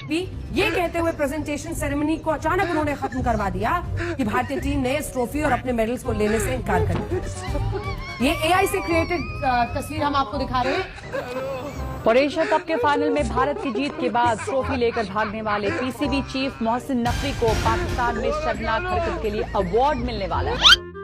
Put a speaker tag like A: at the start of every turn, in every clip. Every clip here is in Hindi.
A: भी ये कहते हुए प्रेजेंटेशन सेरेमनी को अचानक उन्होंने खत्म करवा दिया कि भारतीय टीम ने इस ट्रॉफी और अपने मेडल्स को लेने से इनकार कर दिया। ये एआई से क्रिएटेड तस्वीर हम आपको दिखा रहे हैं।
B: और एशिया कप के फाइनल में भारत की जीत के बाद ट्रॉफी लेकर भागने वाले पीसीबी चीफ मोहसिन नकवी को पाकिस्तान में शर्मनाक हरकत के लिए अवार्ड मिलने वाला है।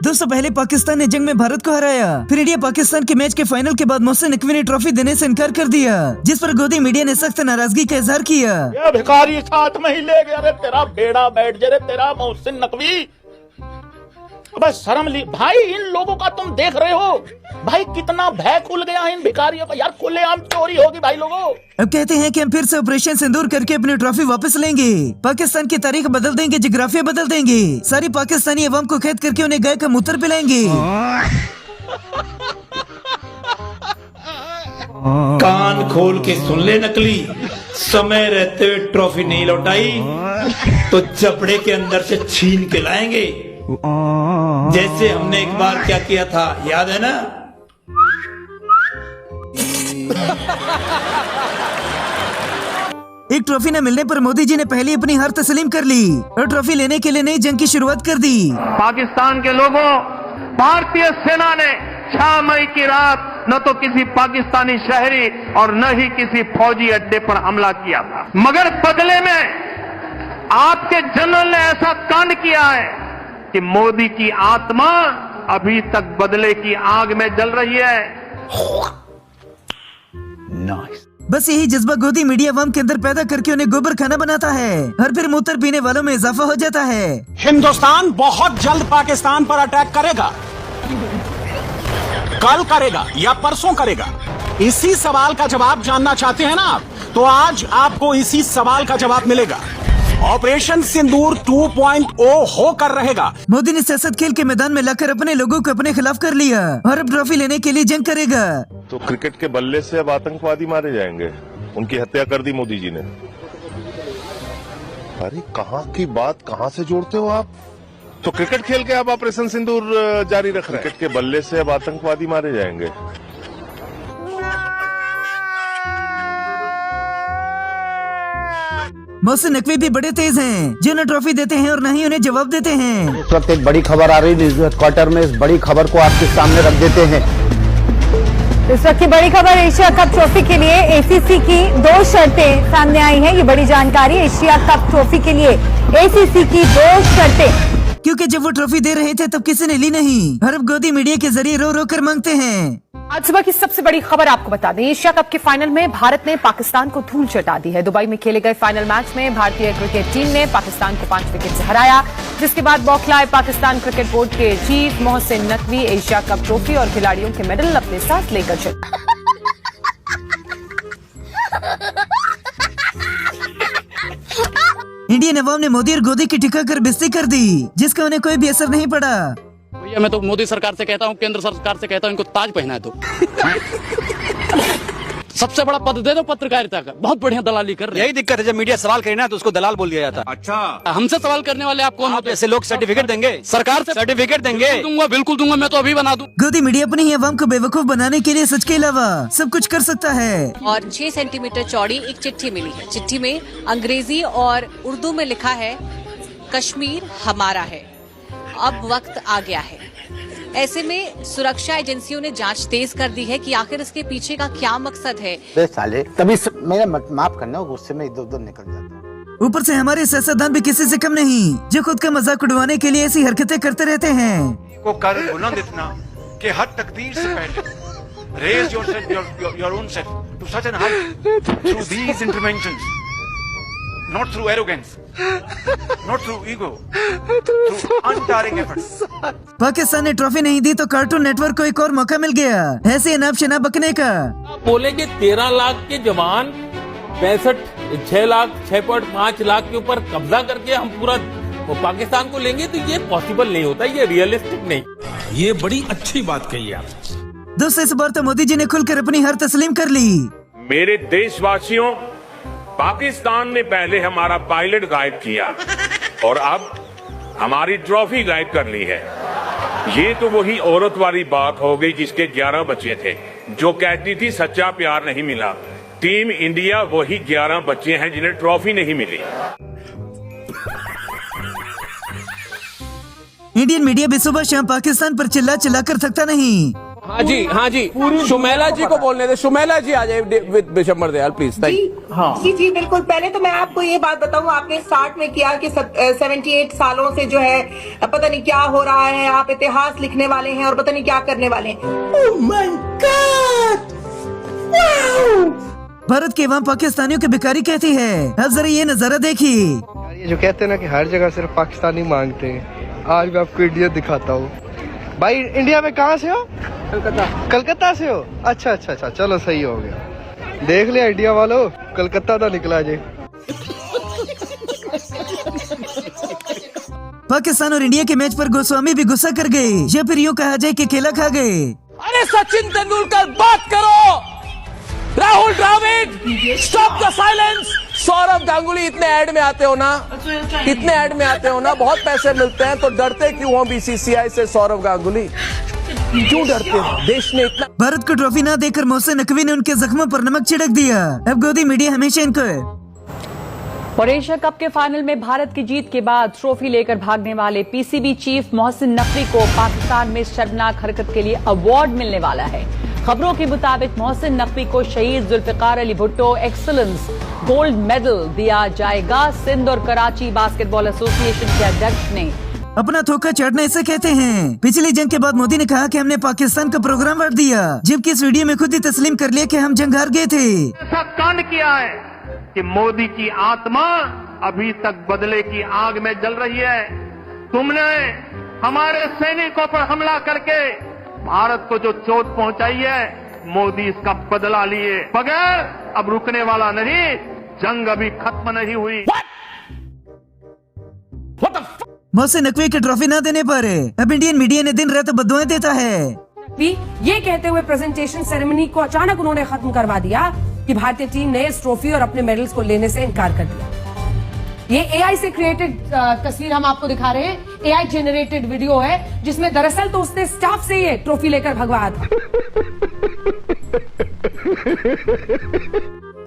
C: दोस्तों, पहले पाकिस्तान ने जंग में भारत को हराया, फिर इंडिया पाकिस्तान के मैच के फाइनल के बाद मोहसिन नकवी ने ट्रॉफी देने से इनकार कर दिया, जिस पर गोदी मीडिया ने सख्त नाराजगी का इजहार किया।
D: ये भिखारी साथ में ही ले गया रे, तेरा बेड़ा बैठ जा रे, तेरा मोहसिन नकवी। बस शर्म ली भाई, इन लोगों का तुम देख रहे हो भाई, कितना भय खुल गया है इन भिखारियों का। यार खुलेआम चोरी होगी भाई लोगों।
C: अब कहते हैं कि हम फिर से ऑपरेशन सिंदूर करके अपनी ट्रॉफी वापस लेंगे, पाकिस्तान की तारीख बदल देंगे, जिग्राफिया बदल देंगे, सारी पाकिस्तानी अवाम को कैद करके उन्हें गाय का मूत्र पिलाएंगे।
D: कान खोल के सुन ले नकली, समय रहते हुए ट्रॉफी नहीं लौटाई तो जबड़े के अंदर से छीन के लाएंगे, जैसे हमने एक बार क्या किया था, याद है ना?
C: एक ट्रॉफी न मिलने पर मोदी जी ने पहले अपनी हार तस्लीम कर ली और ट्रॉफी लेने के लिए नई जंग की शुरुआत कर दी।
E: पाकिस्तान के लोगों, भारतीय सेना ने 6 मई की रात न तो किसी पाकिस्तानी शहरी और न ही किसी फौजी अड्डे पर हमला किया था, मगर बदले में आपके जनरल ने ऐसा कांड किया है कि मोदी की आत्मा अभी तक बदले की आग में जल रही है।
D: नाइस।
C: बस यही जज्बा गोदी मीडिया अवाम के अंदर पैदा करके उन्हें गोबर खाना बनाता है और फिर मूत्र पीने वालों में इजाफा हो जाता है।
F: हिंदुस्तान बहुत जल्द पाकिस्तान पर अटैक करेगा, कल करेगा या परसों करेगा। इसी सवाल का जवाब जानना चाहते हैं ना आप, तो आज आपको इसी सवाल का जवाब मिलेगा। ऑपरेशन सिंदूर 2.0 होकर रहेगा।
C: मोदी ने सियासत खेल के मैदान में लाकर अपने लोगों को अपने खिलाफ कर लिया और अब ट्रॉफी लेने के लिए जंग करेगा।
G: तो क्रिकेट के बल्ले से अब आतंकवादी मारे जाएंगे, उनकी हत्या कर दी मोदी जी ने। अरे कहाँ की बात कहाँ से जोड़ते हो आप? तो क्रिकेट खेल के आप ऑपरेशन सिंदूर जारी रख रहे हैं। क्रिकेट के बल्ले से अब आतंकवादी मारे जाएंगे।
C: मोहसिन नकवी भी बड़े तेज हैं, जो न ट्रॉफी देते हैं और न ही उन्हें जवाब देते हैं।
H: इस वक्त एक बड़ी खबर आ रही है न्यूज़ हेडक्वार्टर में, इस बड़ी खबर को आपके सामने रख देते हैं।
I: इस वक्त की बड़ी खबर, एशिया कप ट्रॉफी के लिए एसीसी की 2 शर्तें सामने आई हैं। ये बड़ी जानकारी, एशिया कप ट्रॉफी के लिए एसीसी की 2 शर्तें।
C: क्योंकि जब वो ट्रॉफी दे रहे थे तब किसी ने ली नहीं और अब गोदी मीडिया के जरिए रो रो कर मांगते हैं।
A: आज सुबह की सबसे बड़ी खबर आपको बता दें, एशिया कप के फाइनल में भारत ने पाकिस्तान को धूल चटा दी है। दुबई में खेले गए फाइनल मैच में भारतीय क्रिकेट टीम ने पाकिस्तान को 5 विकेट से हराया, जिसके बाद बौखलाए पाकिस्तान क्रिकेट बोर्ड के chief Mohsin Naqvi Asia cup trophy और खिलाड़ियों के मेडल अपने साथ लेकर चले।
C: इंडियन अवाम ने मोदी और गोदी की टिका कर बेइज्जती कर दी, जिसका उन्हें कोई भी असर नहीं पड़ा।
J: भैया मैं तो मोदी सरकार से कहता हूँ, केंद्र सरकार से कहता हूँ, इनको ताज पहना दो। सबसे बड़ा पद दे दो पत्रकारिता का, बहुत बढ़िया दलाली कर रहे हैं।
F: यही दिक्कत है, जब मीडिया सवाल करे ना तो उसको दलाल बोल दिया जाता है।
J: अच्छा, हमसे सवाल करने वाले आप कौन होते हैं?
F: ऐसे लोग सर्टिफिकेट देंगे,
J: सरकार से
F: सर्टिफिकेट देंगे।
J: दूंगा, बिल्कुल दूंगा, मैं तो अभी बना दूं।
C: गोदी मीडिया अपनी ही अवाम को बेवकूफ बनाने के लिए सच के अलावा सब कुछ कर सकता है।
K: और 6 सेंटीमीटर चौड़ी एक चिट्ठी मिली है। चिट्ठी में अंग्रेजी और उर्दू में लिखा है, कश्मीर हमारा है, अब वक्त आ गया है। ऐसे में सुरक्षा एजेंसियों ने जांच तेज कर दी है कि आखिर इसके पीछे का क्या मकसद है।
H: साले तभी मेरा माफ करना, गुस्से में इधर उधर निकल जाता है।
C: ऊपर से हमारे सियासतदान भी किसी से कम नहीं, जो खुद का मजाक उड़वाने के लिए ऐसी हरकतें करते रहते हैं।
E: को कर बुलंद इतना कि हर तकदीर से पहले raise your own self to such an height through these interventions, not through arrogance, not through ego, through untiring efforts.
C: Pakistan ने ट्रॉफी नहीं दी तो कार्टून नेटवर्क को एक और मौका मिल गया ऐसे अनाप शनाप बकने का।
L: बोलेंगे 13 लाख के जवान 6.5 लाख के ऊपर कब्जा करके हम पूरा पाकिस्तान को लेंगे, तो ये पॉसिबल नहीं होता, ये रियलिस्टिक नहीं।
F: ये बड़ी अच्छी बात कही आप।
C: दोस्तों, इस बार तो मोदी जी ने खुलकर अपनी हार तस्लीम कर ली।
M: मेरे देशवासियों, पाकिस्तान ने पहले हमारा पायलट गायब किया और अब हमारी ट्रॉफी गायब कर ली है। ये तो वही औरत वाली बात हो गई जिसके 11 बच्चे थे, जो कहती थी सच्चा प्यार नहीं मिला, टीम इंडिया वही 11 बच्चे हैं जिन्हें ट्रॉफी नहीं मिली।
C: इंडियन मीडिया भी सुबह शाम पाकिस्तान पर चिल्ला चिल्ला कर थकता नहीं।
L: हाँ जी सुमेला जी को बोलने दे। सुमेला जी आ जाए विद बिशंबर दयाल प्लीज।
N: जी बिल्कुल। पहले तो मैं आपको ये बात बताऊं, आपने स्टार्ट में किया कि 78 सालों से जो है पता नहीं क्या हो रहा है, आप इतिहास लिखने वाले हैं और पता नहीं क्या करने वाले हैं। Oh my God! Wow!
C: Bharat के वहाँ पाकिस्तानियों की बेकारी कहती है। अब जरा ये नजारा देखिए।
O: ये जो कहते हैं ना कि हर जगह सिर्फ पाकिस्तानी मांगते हैं, आज मैं आपको इंडिया दिखाता हूँ। भाई इंडिया में कहाँ से हो? कलकत्ता से हो? अच्छा, चलो सही हो गया। देख लिया इंडिया वालों, कलकत्ता ना निकला जे।
C: पाकिस्तान और इंडिया के मैच पर गोस्वामी भी गुस्सा कर गए, या फिर यूँ कहा जाए कि केला खा गए।
L: अरे सचिन तेंदुलकर बात करो, Rahul Dravid stop the silence. Sourav Ganguly इतने ऐड में आते हो ना, बहुत पैसे मिलते हैं, तो डरते क्यों हो बीसीसीआई से? सौरव गांगुली क्यों डरते हो? देश ने इतना।
C: भारत को ट्रॉफी ना देकर मोहसिन नकवी ने उनके जख्मों पर नमक छिड़क दिया। अब गोदी मीडिया हमेशा इनको
B: और एशिया कप के फाइनल में भारत की जीत के बाद ट्रॉफी लेकर भागने वाले पीसीबी चीफ मोहसिन नकवी को पाकिस्तान में शर्मनाक हरकत के लिए अवार्ड मिलने वाला है। खबरों के मुताबिक मोहसिन नकवी को Shaheed Zulfikar Ali Bhutto excellence gold medal दिया जाएगा। सिंध और कराची बास्केटबॉल एसोसिएशन के अध्यक्ष ने
C: अपना थोका चाटना इसे कहते हैं। पिछली जंग के बाद मोदी ने कहा कि हमने पाकिस्तान का प्रोग्राम बांट दिया, जबकि इस वीडियो में खुद ही तस्लीम कर लिया कि हम जंग हार गए थे।
E: ऐसा कांड किया है कि मोदी की आत्मा अभी तक बदले की आग में जल रही है। तुमने हमारे सैनिकों पर हमला करके भारत को जो चोट पहुंचाई है, मोदी इसका बदला लिए बगैर अब रुकने वाला नहीं। जंग अभी खत्म नहीं हुई।
C: मोहसिन नकवी की ट्रॉफी न देने पर अब इंडियन मीडिया ने दिन रात बददुआएं देता है।
N: ये कहते हुए प्रेजेंटेशन सेरेमनी को अचानक उन्होंने खत्म करवा दिया कि भारतीय टीम ने इस ट्रॉफी और अपने मेडल्स को लेने से इनकार कर दिया। ये एआई से क्रिएटेड तस्वीर हम आपको दिखा रहे हैं। एआई जेनरेटेड वीडियो है जिसमें दरअसल तो उसने स्टाफ से ये ट्रॉफी लेकर भगवाया था।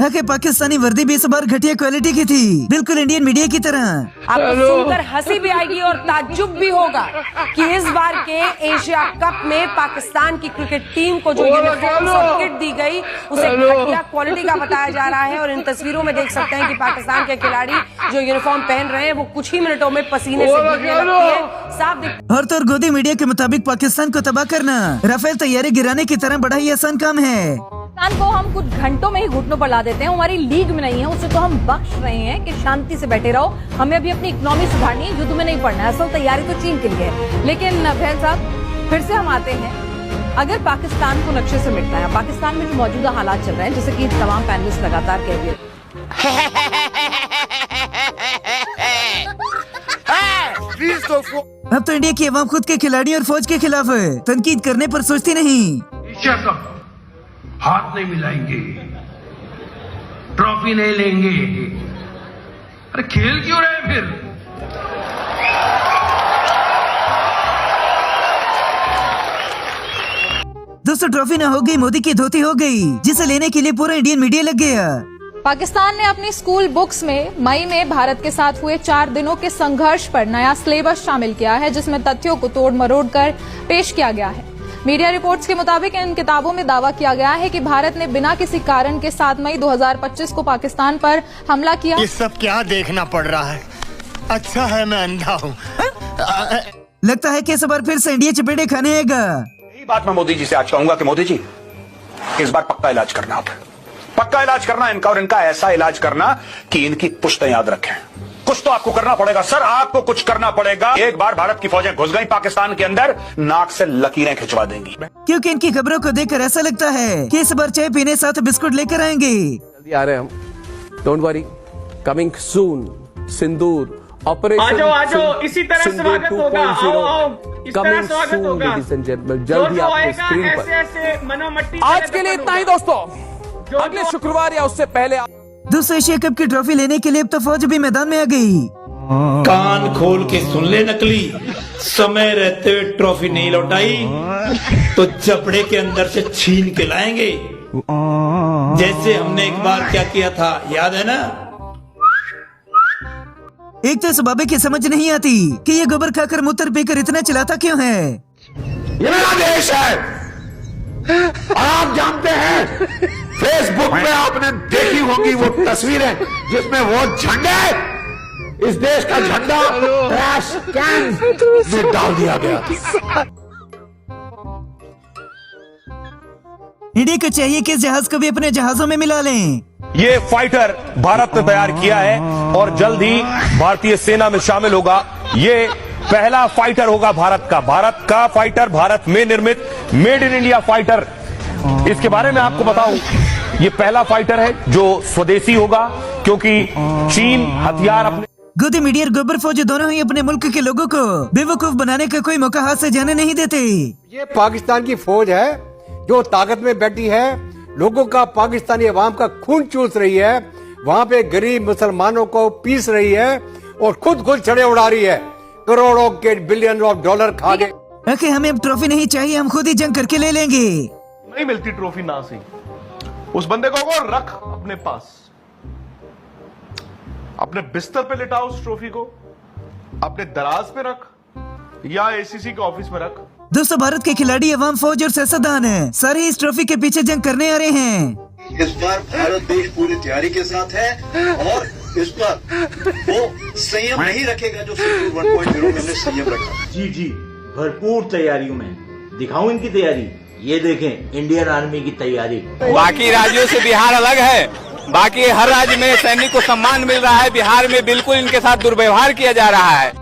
C: कि पाकिस्तानी वर्दी भी इस बार घटिया क्वालिटी की थी, बिल्कुल इंडियन मीडिया की तरह।
N: आपको सुनकर हंसी भी आएगी और ताज्जुब भी होगा कि इस बार के एशिया कप में पाकिस्तान की क्रिकेट टीम को जो यूनिफॉर्म और किट दी गई उसे घटिया क्वालिटी का बताया जा रहा है। और इन तस्वीरों में देख सकते हैं कि पाकिस्तान के खिलाड़ी जो यूनिफॉर्म पहन रहे हैं वो कुछ ही मिनटों में पसीने से भीगने लगती है। साफ
C: और तो गोदी मीडिया के मुताबिक पाकिस्तान को तबाह करना राफेल तैयारी गिराने की तरह बड़ा ही आसान काम है।
I: पाकिस्तान को हम कुछ घंटों में ही घुटनों पर ला देते हैं, हमारी लीग में नहीं है, उसे तो हम बख्श रहे हैं कि शांति से बैठे रहो, हमें अभी अपनी इकोनॉमी सुधारनी है, युद्ध में नहीं पड़ना है। असल तैयारी तो चीन के लिए है। लेकिन बहन साहब फिर से हम आते हैं, अगर पाकिस्तान को नक्शे से मिटना है, पाकिस्तान में जो मौजूदा हालात चल रहे हैं, जैसे कि तमाम पैनलिस्ट लगातार कह रहे हैं,
C: अब तो इंडिया की अवाम खुद के खिलाड़ी और फौज के खिलाफ है, तनकीद करने पर सोचती नहीं।
P: हाथ नहीं मिलाएंगे, ट्रॉफी नहीं लेंगे। अरे खेल क्यों रहे फिर?
C: दोस्तों ट्रॉफी ना हो गई, मोदी की धोती हो गई, जिसे लेने के लिए पूरा इंडियन मीडिया लग गया।
I: पाकिस्तान ने अपनी स्कूल बुक्स में मई में भारत के साथ हुए 4 दिनों के संघर्ष पर नया सिलेबस शामिल किया है, जिसमें तथ्यों को तोड़ मरोड़ कर पेश किया गया है। मीडिया रिपोर्ट्स के मुताबिक इन किताबों में दावा किया गया है कि भारत ने बिना किसी कारण के 7 मई 2025 को पाकिस्तान पर हमला किया।
Q: ये सब क्या देखना पड़ रहा है? अच्छा है मैं अंधा हूँ।
C: लगता है कि इस बार फिर से इंडिया चपेटे खाने आएगा।
F: यही बात मैं मोदी जी से आज कहूंगा कि मोदी जी इस बार पक्का इलाज करना, आप पक्का इलाज करना इनका, और इनका ऐसा इलाज करना कि इनकी पुश्तें याद रखें। कुछ तो आपको करना पड़ेगा सर, आपको कुछ करना पड़ेगा। एक बार भारत की फौजें घुस गई पाकिस्तान के अंदर, नाक से लकीरें खिंचवा देंगी।
C: क्योंकि इनकी खबरों को देखकर ऐसा लगता है कि इस बार चाय पीने साथ बिस्कुट लेकर आएंगे।
L: जल्दी आ रहे हैं हम, don't worry, coming soon. Sindoor operation
R: आजो इसी तरह स्वागत होगा। आओ इस तरह स्वागत होगा
L: जल्दी आपके स्क्रीन पर। आज के लिए इतना ही दोस्तों, अगले शुक्रवार या उससे पहले
C: दूसरे एशिया कप की ट्रॉफी लेने के लिए अब तो फौज भी मैदान में आ गई।
R: कान खोल के सुन ले नकली, समय रहते हुए ट्रॉफी नहीं लौटाई तो चपड़े के अंदर से छीन के लाएंगे। जैसे हमने एक बार क्या किया था, याद है ना?
C: एक तो स्वभाव की समझ नहीं आती कि ये गोबर खाकर मूत्र पीकर इतना चिल्लाता क्यों है।
S: ये मेरा देश है और आप जानते हैं, फेसबुक पे आपने देखी होंगी वो तस्वीरें जिसमें वो झंडे, इस देश का झंडा ट्रैश कैन में डाल दिया गया।
C: इंडिया को चाहिए कि इस जहाज को भी अपने जहाजों में मिला लें।
T: ये फाइटर भारत ने तैयार किया है और जल्द ही भारतीय सेना में शामिल होगा। ये पहला फाइटर होगा भारत का फाइटर, भारत में निर्मित मेड इन इंडिया फाइटर। इसके बारे में आपको बताऊं, ये पहला फाइटर है जो स्वदेशी होगा, क्योंकि चीन हथियार अपने
C: गोदी मीडिया और गोबर फौज दोनों ही अपने मुल्क के लोगों को बेवकूफ बनाने का कोई मौका हाथ से जाने नहीं देते।
U: ये पाकिस्तान की फौज है जो ताकत में बैठी है, लोगों का, पाकिस्तानी अवाम का खून चूस रही है, वहाँ पे गरीब मुसलमानों को पीस रही है और खुद छड़े उड़ा रही है, करोड़ों के बिलियन ऑफ डॉलर खा गए।
C: आखिर हमें अब ट्रॉफी नहीं चाहिए, हम खुद ही जंग करके ले लेंगे।
G: नहीं मिलती ट्रॉफी ना से, उस बंदे को रख अपने पास, अपने बिस्तर पे लिटा उस ट्रॉफी को, अपने दराज पे रख या एसीसी के ऑफिस में रख।
C: दोस्तों, भारत के खिलाड़ी, अवाम, फौज और सियासतदान हैं, सारे इस ट्रॉफी के पीछे जंग करने आ रहे हैं।
V: इस बार भारत देश पूरी तैयारी के साथ है और इस पर वो संयम नहीं रखेगा जो सिंदूर 1.0 में हमने संयम रखा।
R: जी, भरपूर तैयारियों में दिखाऊं इनकी तैयारी। ये देखें इंडियन आर्मी की तैयारी।
W: बाकी राज्यों से बिहार अलग है, बाकी हर राज्य में सैनिक को सम्मान मिल रहा है, बिहार में बिल्कुल इनके साथ दुर्व्यवहार किया जा रहा है।